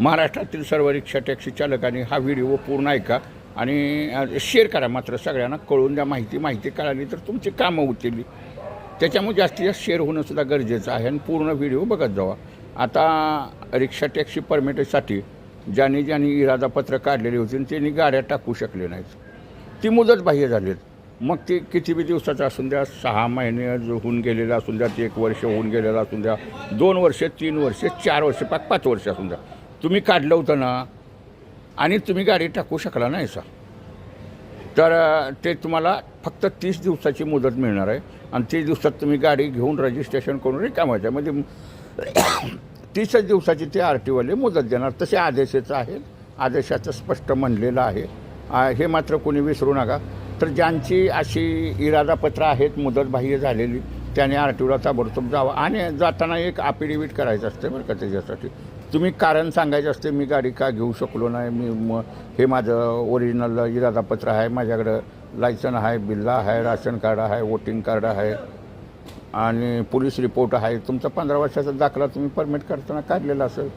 महाराष्ट्रातील सर्व rickshaw taxi चालकांनी हा व्हिडिओ पूर्ण ऐका आणि शेअर करा. मात्र सगळ्यांना कळून द्या. माहिती कळाली तर तुमची कामं होतील. त्याच्यामुळे जास्तीत जास्त शेअर होणंसुद्धा गरजेचं आहे आणि पूर्ण व्हिडिओ बघत जावा. आता रिक्षा टॅक्सी परमिटसाठी ज्यांनी इरादापत्र काढलेली होती त्यांनी गाड्या टाकू शकले नाहीत. ती मुदतबाह्य झालीत. मग ते किती बी दिवसाचं असून द्या, 6 महिने होऊन गेलेलं असून द्या, 1 वर्ष होऊन गेलेलं असून द्या, 2 वर्ष, 3 वर्ष, 4 वर्ष, 5 वर्ष असून द्या, तुम्ही काढलं होतं ना आणि तुम्ही गाडी टाकू शकला नाही सा, तर ते तुम्हाला फक्त 30 दिवसाची मुदत मिळणार आहे. आणि 30 दिवसात तुम्ही गाडी घेऊन रजिस्ट्रेशन करून रिकामायचं. म्हणजे 30 दिवसाची ते RTOवाले मुदत देणार. तसे आदेशाचं आहे, आदेशाचं स्पष्ट म्हणलेलं आहे. हे मात्र कोणी विसरू नका. तर ज्यांची अशी इरादापत्र आहेत मुदतबाह्य झालेली त्याने RTOला ताबडतोब जावं आणि जाताना एक अफिडेविट करायचं असते बरं का. त्याच्यासाठी तुम्ही कारण सांगायचं असते, मी गाडी का घेऊ शकलो नाही, हे माझं ओरिजिनल इरादापत्र आहे, माझ्याकडं लायसन आहे, बिल्ला आहे, राशन कार्ड आहे, वोटिंग कार्ड आहे आणि पोलीस रिपोर्ट आहे. तुमचा 15 वर्षाचा दाखला तुम्ही परमिट करताना काढलेला असेल,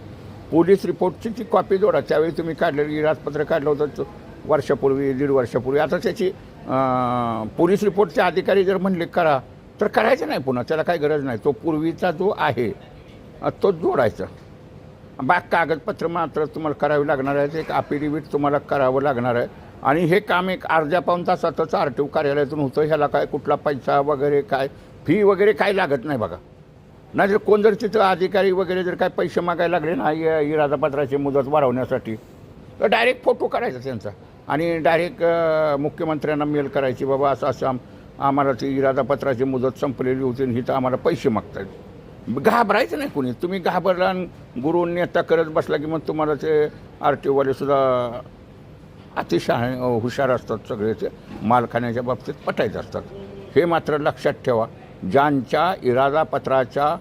पोलीस रिपोर्टची ती कॉपी जोडा. त्यावेळी तुम्ही काढलेलं इरादपत्र काढलं होतं वर्षापूर्वी, 1.5 वर्षापूर्वी. आता त्याची पोलीस रिपोर्टचे अधिकारी जर म्हणले करा तर करायचं नाही पुन्हा, त्याला काही गरज नाही. तो पूर्वीचा जो आहे तो जोडायचा. कागदपत्र मात्र तुम्हाला करावी लागणार आहे. एक अफिडेविट तुम्हाला करावं लागणार आहे. आणि हे काम एक अर्ध्या-पाऊण तासातच RTO कार्यालयातून होतं. ह्याला काय कुठला पैसा वगैरे काय फी वगैरे काही लागत नाही बघा. नाही जर कोण जर तिथं अधिकारी वगैरे जर काय पैसे मागायला लागले ना इरादापत्राची मुदत वाढवण्यासाठी, तर डायरेक्ट फोटो करायचा त्यांचा आणि डायरेक्ट मुख्यमंत्र्यांना मेल करायची, बाबा असं आम्हाला ती इरादापत्राची मुदत संपलेली होती आणि हिथं आम्हाला पैसे मागतायत. घाबरायचं नाही कोणी. तुम्ही घाबरला आणि गुरु नेता करत बसला की मग तुम्हाला ते RTOवाले सुद्धा अतिशय हुशार असतात. सगळे ते मालखान्याच्या बाबतीत पटायचे असतात. हे मात्र लक्षात ठेवा. ज्यांच्या इरादापत्राच्या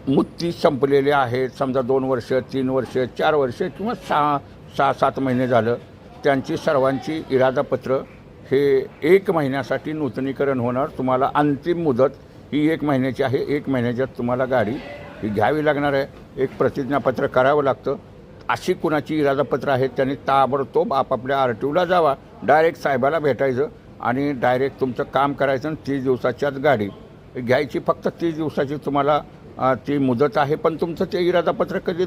मुदती संपलेल्या आहेत, समजा 2 वर्ष, 3 वर्ष, 4 वर्ष किंवा 6-7 महिने झालं, त्यांची सर्वांची इरादापत्र हे 1 महिन्यासाठी नूतनीकरण होणार. तुम्हाला अंतिम मुदत ही 1 महिन्याची आहे. 1 महिन्याच्यात तुम्हाला गाडी ही घ्यावी लागणार आहे. एक प्रतिज्ञापत्र करावं लागतं. अशी कुणाची इरादापत्र आहेत त्यांनी ताबडतोब आपापल्या RTOला जावा, डायरेक्ट साहेबाला भेटायचं आणि डायरेक्ट तुमचं काम करायचं. आणि 30 दिवसाच्याच गाडी घ्यायची. फक्त 30 दिवसाची तुम्हाला ती मुदत आहे. पण तुमचं ते इरादापत्र कधी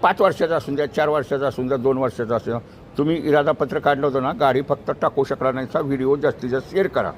5 वर्षाचं असून द्या, 4 वर्षाचं असून द्या, 2 वर्षाचं असून द्या, तुम्ही इरादापत्र काढलं होतं ना, गाडी फक्त टाकू शकला नाहीचा व्हिडिओ जास्तीत जास्त शेअर करा.